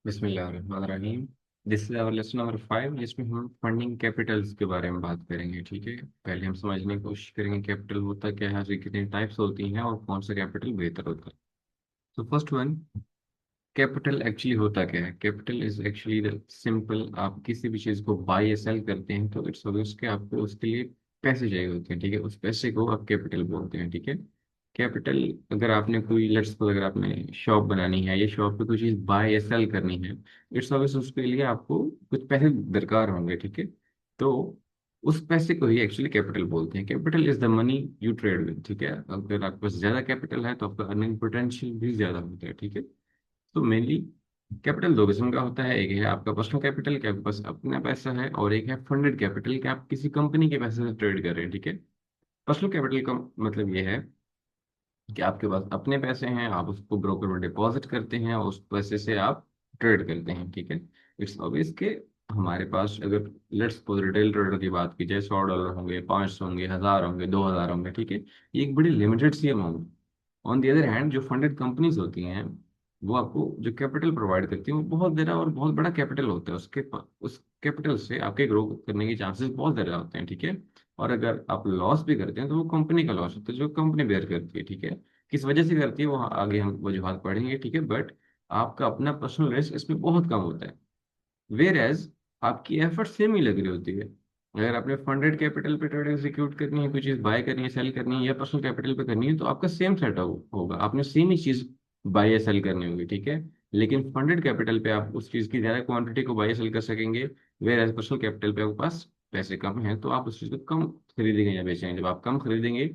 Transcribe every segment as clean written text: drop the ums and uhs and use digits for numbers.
बिस्मिल्लाहिर्रहमानिर्रहीम। This is our lesson number 5 जिसमें हम फंडिंग कैपिटल्स के बारे में बात करेंगे। ठीक है, पहले हम समझने की कोशिश करेंगे कैपिटल होता क्या है, उसकी कितनी टाइप्स होती हैं और कौन सा कैपिटल बेहतर होता है। तो फर्स्ट वन, कैपिटल एक्चुअली होता क्या है। कैपिटल इज एक्चुअली सिंपल, आप किसी भी चीज़ को बाय या सेल करते हैं तो इट्स ऑब्वियस कि आपको उसके लिए पैसे चाहिए होते हैं। ठीक है, उस पैसे को आप कैपिटल बोलते हैं। ठीक है, कैपिटल, अगर आपने कोई लेट्स सपोज अगर आपने शॉप बनानी है या शॉप पे कोई चीज़ बाय या सेल करनी है, इट्स ऑब्वियस उसके लिए आपको कुछ पैसे दरकार होंगे। ठीक है, तो उस पैसे को ही एक्चुअली कैपिटल बोलते हैं। Capital is the money you trade with. ठीक है, अगर आपके पास ज़्यादा कैपिटल है तो आपका अर्निंग पोटेंशियल भी ज़्यादा होता है। ठीक है, तो मेनली कैपिटल दो किस्म का होता है। एक है आपका पर्सनल कैपिटल कि आपके पास अपना पैसा है, और एक है फंडेड कैपिटल कि आप किसी कंपनी के पैसे से ट्रेड कर रहे हैं। ठीक है, पर्सनल कैपिटल का मतलब ये है कि आपके पास अपने पैसे हैं, आप उसको ब्रोकर में डिपॉजिट करते हैं और उस पैसे से आप ट्रेड करते हैं। ठीक है, इट्स ऑब्वियस के हमारे पास अगर लेट्स सपोज रिटेल ट्रेडर की बात की जाए, $100 होंगे, 500 होंगे, 1000 होंगे, 2000 होंगे। ठीक है, ये एक बड़ी लिमिटेड सी amount. On the other hand जो फंडेड कंपनीज होती हैं, वो आपको जो कैपिटल प्रोवाइड करती हैं वो बहुत ज़्यादा और बहुत बड़ा कैपिटल होता है। उस कैपिटल से आपके ग्रो करने के चांसेस बहुत ज़्यादा होते हैं। ठीक है, और अगर आप लॉस भी करते हैं तो वो कंपनी का लॉस होता है जो कंपनी बेयर करती है। ठीक है, किस वजह से करती है वो आगे हम वजूहत पढ़ेंगे। ठीक है, बट आपका अपना पर्सनल रिस्क इसमें बहुत कम होता है। वेर एज आपकी एफर्ट सेम ही लग रही होती है। अगर आपने फंडेड कैपिटल पे ट्रेड एग्जीक्यूट करनी है, कोई चीज़ बाय करनी है, सेल करनी है, या पर्सनल कैपिटल पे करनी है, तो आपका सेम सेटअप होगा, आपने सेम ही चीज़ बाय या सेल करनी होगी। ठीक है, लेकिन फंडेड कैपिटल पे आप उस चीज़ की ज़्यादा क्वांटिटी को बाय या सेल कर सकेंगे। वेर एज पर्सनल कैपिटल पे आपके पास पैसे कम हैं तो आप उस चीज़ को कम खरीदेंगे या बेचेंगे। जब आप कम खरीदेंगे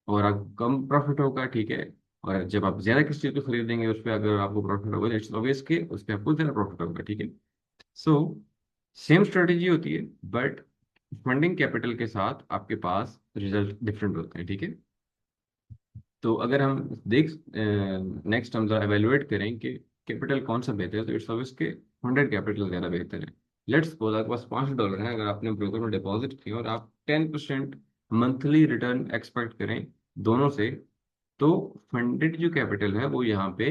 और आप कम प्रॉफिट होगा। ठीक है, और जब आप ज्यादा किसी चीज को खरीदेंगे उस पर अगर आपको प्रॉफिट होगा, इट्स ऑब्वियस कि उस पर आपको ज्यादा प्रॉफिट होगा। ठीक है, सो सेम स्ट्रेटेजी होती है, बट फंडिंग कैपिटल के साथ आपके पास रिजल्ट डिफरेंट होते हैं। ठीक है, तो अगर हम देख नेक्स्ट हम जरा एवेलुएट करें कि कैपिटल कौन सा बेहतर है, तो इट्स ऑब्वियस के फंडेड कैपिटल ज़्यादा बेहतर है। लेट्स सपोज आपके पास $500 है, अगर आपने ब्रोकर में डिपॉजिट किया और आप 10% मंथली रिटर्न एक्सपेक्ट करें दोनों से, तो फंडेड जो कैपिटल है वो यहाँ पे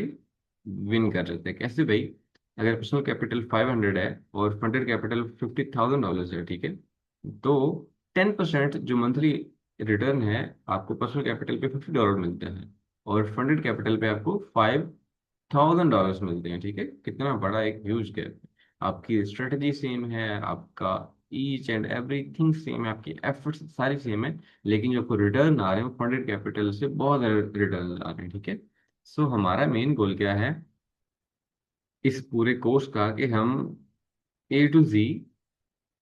विन कर जाते हैं। कैसे भाई, अगर पर्सनल कैपिटल 500 है और फंडेड कैपिटल $50,000 है। ठीक है, तो 10% जो मंथली रिटर्न है आपको पर्सनल कैपिटल पे $50 मिलते हैं और फंडेड कैपिटल पे आपको $5,000 मिलते हैं। ठीक है, कितना बड़ा एक ह्यूज गैप। आपकी स्ट्रेटजी सेम है, आपका ईच एंड एवरीथिंग सेम है, आपकी एफर्ट्स सारी सेम है, लेकिन जो आपको रिटर्न आ रहे हैं फंडेड कैपिटल से बहुत ज़्यादा रिटर्न आ रहे हैं। ठीक है, सो हमारा मेन गोल क्या है इस पूरे कोर्स का, कि हम A to Z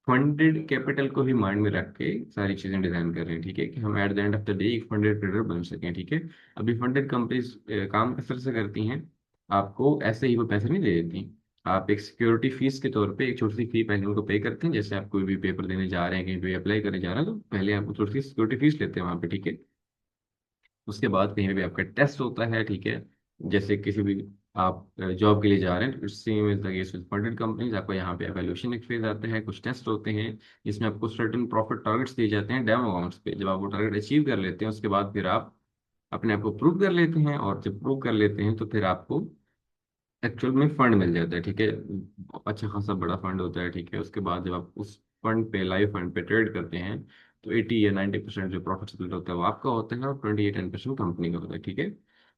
funded capital को ही माइंड में रख के सारी चीजें डिजाइन कर रहे हैं। ठीक है, कि हम at the end of the day एक फंडेड ट्रेडर बन सकें। ठीक है, अभी फंडेड कंपनीज काम किस तरह से करती हैं, आपको ऐसे ही वो पैसे नहीं दे देती। आप एक सिक्योरिटी फीस के तौर पे एक छोटी सी फी पहले उनको पे करते हैं। जैसे आप कोई भी पेपर देने जा रहे हैं, कहीं पे अप्लाई करने जा रहे हैं, तो पहले आप छोटी सी सिक्योरिटी फीस लेते हैं वहाँ पे। ठीक है, उसके बाद कहीं भी आपका टेस्ट होता है। ठीक है, जैसे किसी भी आप जॉब के लिए जा रहे हैं, same is the case with funded companies. आपको यहाँ पे एवेल्यूशन एक फेज आता है, कुछ टेस्ट होते हैं जिसमें आपको सर्टेन प्रॉफिट टारगेट्स दिए जाते हैं डेमो अमाउंट्स पे। जब आप वो टारगेट अचीव कर लेते हैं उसके बाद फिर आप अपने आप को प्रूव कर लेते हैं, और जब प्रूव कर लेते हैं तो फिर आपको एक्चुअल में फंड मिल जाता है। ठीक है, अच्छा खासा बड़ा फंड होता है। ठीक है, उसके बाद जब आप उस फंड पे लाइव फंड पे ट्रेड करते हैं तो 80 या 90% जो प्रॉफिट स्प्लिट होता है वो आपका होता है और 20 या 10% कंपनी का होता है। ठीक है,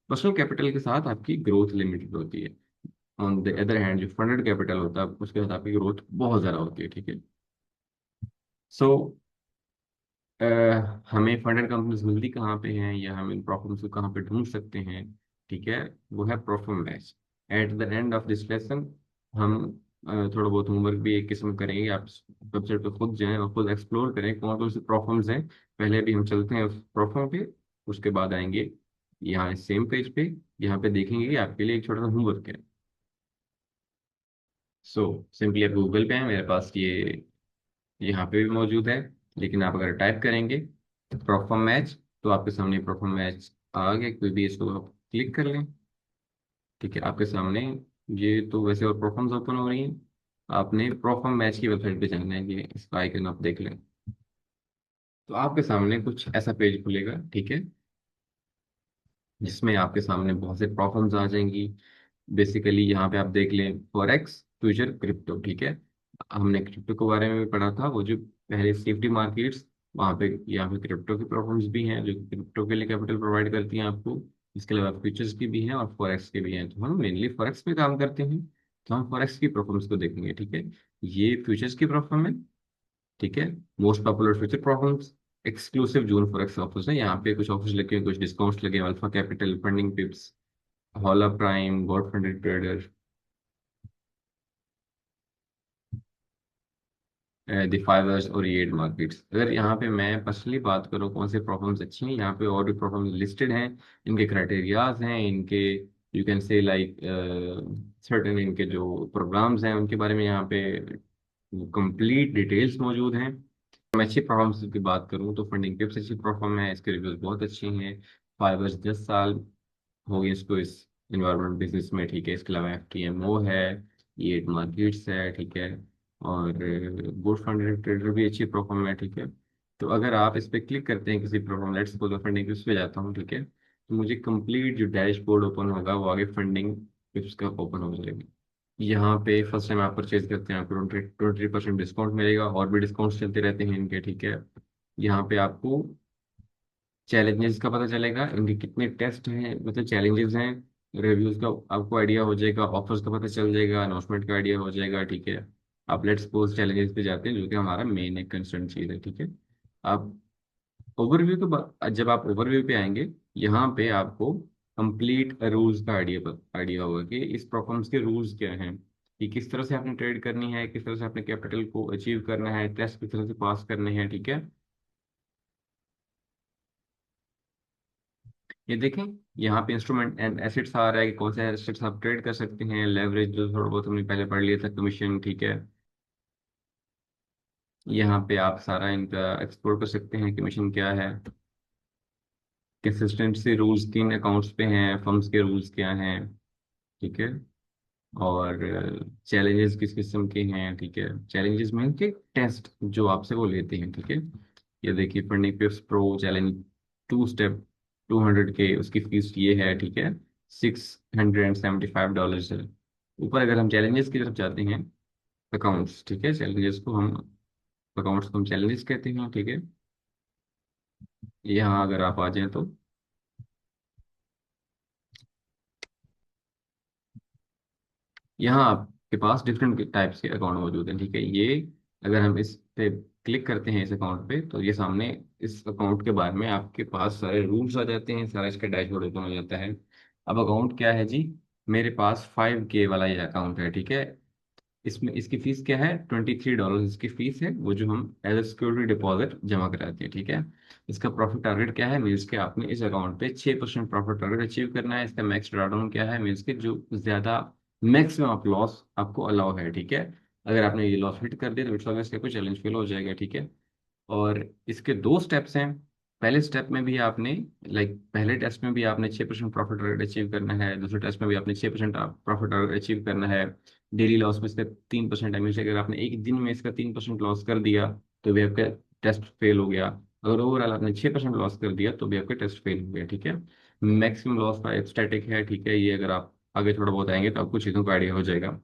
पर्सनल कैपिटल के साथ आपकी ग्रोथ लिमिटेड होती है। ऑन द अदर हैंड जो फंडेड कैपिटल होता है उसके साथ आपकी ग्रोथ बहुत ज़्यादा होती है। ठीक है, सो हमें फंडेड कंपनीज मिलती कहाँ पे हैं या हम इन प्रॉब्लम्स को कहाँ पे ढूंढ सकते हैं। ठीक है, वो है perform match. At the end of this lesson हम थोड़ा बहुत होमवर्क भी एक किस्म करेंगे। आप वेबसाइट पे खुद जाएं और खुद एक्सप्लोर करें कौन कौन से प्रॉब्लम्स हैं। पहले भी हम चलते हैं उस प्रॉब्लम पे, उसके बाद आएंगे यहाँ सेम पेज पे, यहाँ पे देखेंगे कि आपके लिए एक छोटा सा होमवर्क है। सो सिंपली आप गूगल पे हैं, मेरे पास ये यहाँ पे भी मौजूद है, लेकिन आप अगर टाइप करेंगे परफॉर्म मैच तो आपके सामने परफॉर्म मैच आ गया। कोई भी इसको आप क्लिक कर लें। ठीक है, आपके सामने ये तो वैसे और परफॉर्म्स ओपन हो रही हैं। आपने परफॉर्म मैच की वेबसाइट पे जाना है, ये इसका आइकन आप देख लें तो आपके सामने कुछ ऐसा पेज खुलेगा। ठीक है, जिसमें आपके सामने बहुत से परफॉर्म्स आ जाएंगी। बेसिकली यहाँ पे आप देख लें फॉरेक्स, फ्यूचर, क्रिप्टो, ठीक है। हमने क्रिप्टो के बारे में भी पढ़ा था, वो जो पहले सेफ्टी मार्केट्स, वहाँ पे यहाँ पे क्रिप्टो की प्रोफार्म्स भी हैं जो क्रिप्टो के लिए कैपिटल प्रोवाइड करती हैं आपको। इसके अलावा फ्यूचर्स की भी हैं और फॉरेक्स के भी हैं, तो हम मेनली फॉरेक्स पे काम करते हैं। तो हम फॉरेक्स की परफॉर्मेंस को देखेंगे, ठीक है। ये फ्यूचर्स की परफॉर्मेंस, ठीक है। Most popular future performance, exclusive June forex offers है, यहाँ पे कुछ ऑफर्स लगे हैं, कुछ डिस्काउंट्स लगे हैं, Alpha Capital, Funding Pips, Hola Prime, Goat Funded Trader, The Fivers और एड मार्केट्स। अगर यहाँ पे मैं पर्सनली बात करूँ कौन से प्रॉब्लम्स अच्छी हैं, यहाँ पे और भी प्रॉब्लम्स लिस्टेड हैं, इनके क्राइटेरियाज हैं, इनके you can say like certain इनके जो प्रोग्राम्स हैं उनके बारे में यहाँ पे कंप्लीट डिटेल्स मौजूद हैं। मैं अच्छी परफॉर्मेंस की बात करूँ तो फंडिंग पिप्स अच्छी परफॉर्म है, इसके रिव्यूज बहुत अच्छे हैं। फाइवर्स 10 साल हो गए इसको इस इन्वायरमेंट बिजनेस में, ठीक है। इसके अलावा FTMO है, ये मार्केट्स है, ठीक है। और गुड फंड ट्रेडर भी अच्छी परफॉर्म है, ठीक है। तो अगर आप इस पर क्लिक करते हैं किसी प्रोग्राम, लेट्स सपोज फंडिंग पिप्स पे जाता हूँ, ठीक है, तो मुझे कंप्लीट जो डैशबोर्ड ओपन होगा वो आगे फंडिंग पिप्स का ओपन हो जाएगा। यहाँ पे फर्स्ट टाइम आप परचेज करते हैं आपको 20% डिस्काउंट मिलेगा, और भी डिस्काउंट्स चलते रहते हैं इनके, ठीक है। यहाँ पे आपको चैलेंजेस का पता चलेगा, इनके कितने टेस्ट हैं, मतलब चैलेंजेस हैं, रिव्यूज का आपको आइडिया हो जाएगा, ऑफर्स का पता चल जाएगा, अनाउंसमेंट का आइडिया हो जाएगा, ठीक है। आप लेट्स सपोज चैलेंजेस पे जाते हैं जो कि हमारा मेन एक कंसर्न चीज है, ठीक है। आप ओवरव्यू के बाद जब आप ओवरव्यू पे आएंगे, यहाँ पे आपको कंप्लीट रूल्स का आइडिया होगा कि इस परफॉर्मेंस के रूल्स क्या हैं, कि किस तरह से आपने ट्रेड करनी है, किस तरह से आपने कैपिटल को अचीव करना है, टेस्ट किस तरह से पास करने हैं, ठीक है। ये देखें, यहाँ पे इंस्ट्रूमेंट एंड एसेट्स आ रहा है कि कौन से एसेट्स आप ट्रेड कर सकते हैं, लेवरेज जो थोड़ा बहुत हमने पहले पढ़ लिया था, कमीशन, ठीक है। यहाँ पे आप सारा इनका एक्सप्लोर कर सकते हैं, कमीशन क्या है, कंसिस्टेंसी रूल्स किन अकाउंट्स पे हैं, फर्म्स के रूल्स क्या हैं, ठीक है। और चैलेंजेस किस किस्म के हैं, ठीक है। चैलेंजेस में के टेस्ट जो आपसे वो लेते हैं, ठीक है। ये देखिए फंडिंग पिप्स प्रो चैलेंज 2 स्टेप, 200 के उसकी फीस ये है, ठीक है। $675 है। ऊपर अगर हम चैलेंजेस की तरफ जाते हैं, अकाउंट्स, ठीक है, चैलेंजेस को हम, अकाउंट्स को हम चैलेंजेस कहते हैं, ठीक है। यहाँ अगर आप आ जाएं तो यहाँ आपके पास डिफरेंट टाइप्स के अकाउंट मौजूद हैं, ठीक है। ये अगर हम इस पे क्लिक करते हैं इस अकाउंट पे, तो ये सामने इस अकाउंट के बारे में आपके पास सारे रूल्स आ जाते हैं, सारा इसका डैशबोर्ड ओपन हो जाता है। अब अकाउंट क्या है जी, मेरे पास 5K वाला ये अकाउंट है, ठीक है। इसमें इसकी फीस क्या है, $23 इसकी फीस है, वो जो हम एज ए सिक्योरिटी डिपॉजिट जमा कराते हैं, ठीक है। इसका प्रॉफिट टारगेट क्या है, मीन्स के आपने इस अकाउंट पे 6% प्रॉफिट टारगेट अचीव करना है। इसका मैक्स ड्रॉडाउन क्या है, मीन्स के जो ज्यादा मैक्सिमम आप लॉस आपको अलाउ है, ठीक है। अगर आपने ये लॉस हिट कर दिया तो इट्स ऑब्वियस कोई चैलेंज फेल हो जाएगा, ठीक है। और इसके 2 स्टेप्स हैं। पहले स्टेप में भी आपने, लाइक पहले टेस्ट में भी आपने 6% प्रॉफिट टारगेट अचीव करना है, दूसरे टेस्ट में भी आपने 6% प्रॉफिट टारगेट अचीव करना है। डेली लॉस में इसका 3% है, मीन्स अगर आपने एक दिन में इसका 3% लॉस कर दिया तो भी आपका टेस्ट फेल हो गया। अगर ओवरऑल आपने 6% लॉस कर दिया तो भी आपका टेस्ट फेल हो गया, ठीक है। मैक्सिमम लॉस का स्टैटिक है, ठीक है। ये अगर आप आगे थोड़ा बहुत आएंगे तो आपको चीज़ों का आइडिया हो जाएगा।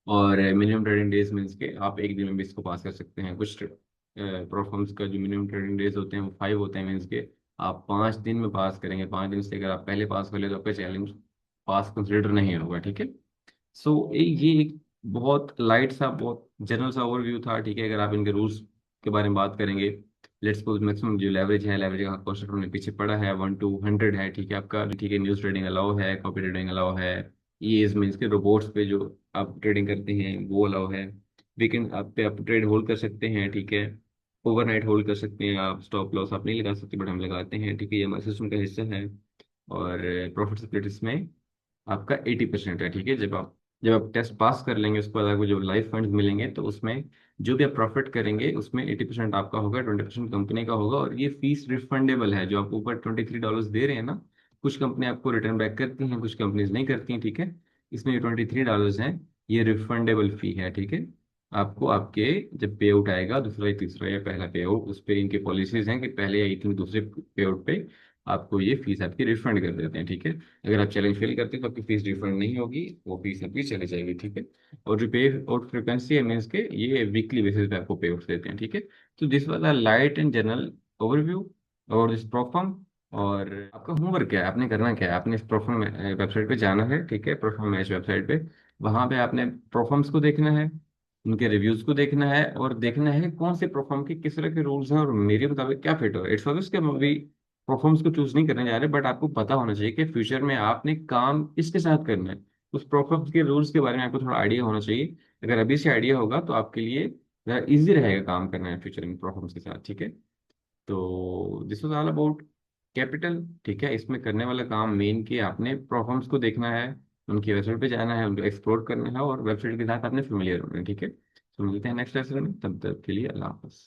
और मिनिमम ट्रेडिंग डेज मीन्स के आप एक दिन में भी इसको पास कर सकते हैं। कुछ प्रोफॉर्म्स का जो मिनिमम ट्रेडिंग डेज होते हैं वो 5 होते हैं, मीन्स के आप 5 दिन में पास करेंगे। 5 दिन से अगर आप पहले पास कर ले तो आपका चैलेंज पास कंसिडर नहीं होगा, ठीक है। सो ये एक बहुत लाइट सा, बहुत जनरल सा ओवरव्यू था, ठीक है। अगर आप इनके रूल्स के बारे में बात करेंगे, लेट्स सपोज मैक्सिमम जो लेवरेज है, लेवरेज का कॉन्सेप्ट हमने पीछे पढ़ा है, 1 to 100 है, ठीक है आपका, ठीक है। न्यूज ट्रेडिंग अलाउ है, कॉपी ट्रेडिंग अलाउ है, ये मीन्स के रोबोट्स पे जो आप ट्रेडिंग करते हैं वो अलाउ है। वीकेंड आप पे आप ट्रेड होल्ड कर सकते हैं, ठीक है। ओवरनाइट होल्ड कर सकते हैं आप, स्टॉप लॉस आप नहीं लगा सकते बट हम लगाते हैं, ठीक है। ये हमारे सिस्टम का हिस्सा है। और प्रॉफिट स्प्लिट इसमें आपका 80% है, ठीक है। जब आप टेस्ट पास कर लेंगे उसके बाद आपको जो लाइफ फंड्स मिलेंगे तो उसमें जो भी आप प्रॉफिट करेंगे उसमें 80% आपका होगा, 20% कंपनी का होगा। और ये फीस रिफंडेबल है, जो आपको ऊपर $23 दे रहे हैं ना, कुछ कंपनी आपको रिटर्न बैक करती हैं, कुछ कंपनीज नहीं करती हैं, ठीक है। इसमें जो $23 हैं ये रिफंडेबल फी है, ठीक है। आपको आपके जब पे आउट आएगा, दूसरा या तीसरा या पहला पे आउट, उस पर इनकी पॉलिसीज हैं कि पहले या इतने दूसरे पे आउट पे आपको ये फीस आपकी रिफंड कर देते हैं, ठीक है। अगर आप चैलेंज फेल करते हैं तो आपकी फीस रिफंड नहीं होगी, वो फीस आपकी चली जाएगी, ठीक है। और जो पे आउट फ्रिक्वेंसी है मीन्स के ये वीकली बेसिस पे आपको पे आउट देते हैं, ठीक है। तो this was a light and general overview और दिस परफॉर्म। और आपका होमवर्क क्या है, आपने करना क्या है, आपने इस परफॉर्म वेबसाइट पे जाना है, ठीक है, परफॉर्म मैच वेबसाइट पे। वहां पे आपने परफॉर्म्स को देखना है, उनके रिव्यूज को देखना है, और देखना है कौन से परफॉर्म के किस तरह के रूल्स हैं और मेरे मुताबिक क्या फिट हो। इट्स ऑब्वियस कि हम अभी परफॉर्म्स को चूज नहीं करने जा रहे, बट आपको पता होना चाहिए कि फ्यूचर में आपने काम किसके साथ करना है। उस परफॉर्म्स के रूल्स के बारे में आपको थोड़ा आइडिया होना चाहिए। अगर अभी से आइडिया होगा तो आपके लिए ज़रा इजी रहेगा काम करना है फ्यूचर में परफॉर्म्स के साथ, ठीक है। तो this was all about capital, ठीक है। इसमें करने वाला काम मेन कि आपने परफॉर्म्स को देखना है, उनकी वेबसाइट पे जाना है, उनको एक्सप्लोर करना है और वेबसाइट के साथ आपने फेमिलियर होना है, ठीक है। तो मिलते हैं नेक्स्ट लेसन में, तब तक के लिए अल्लाह हाफ़िज़।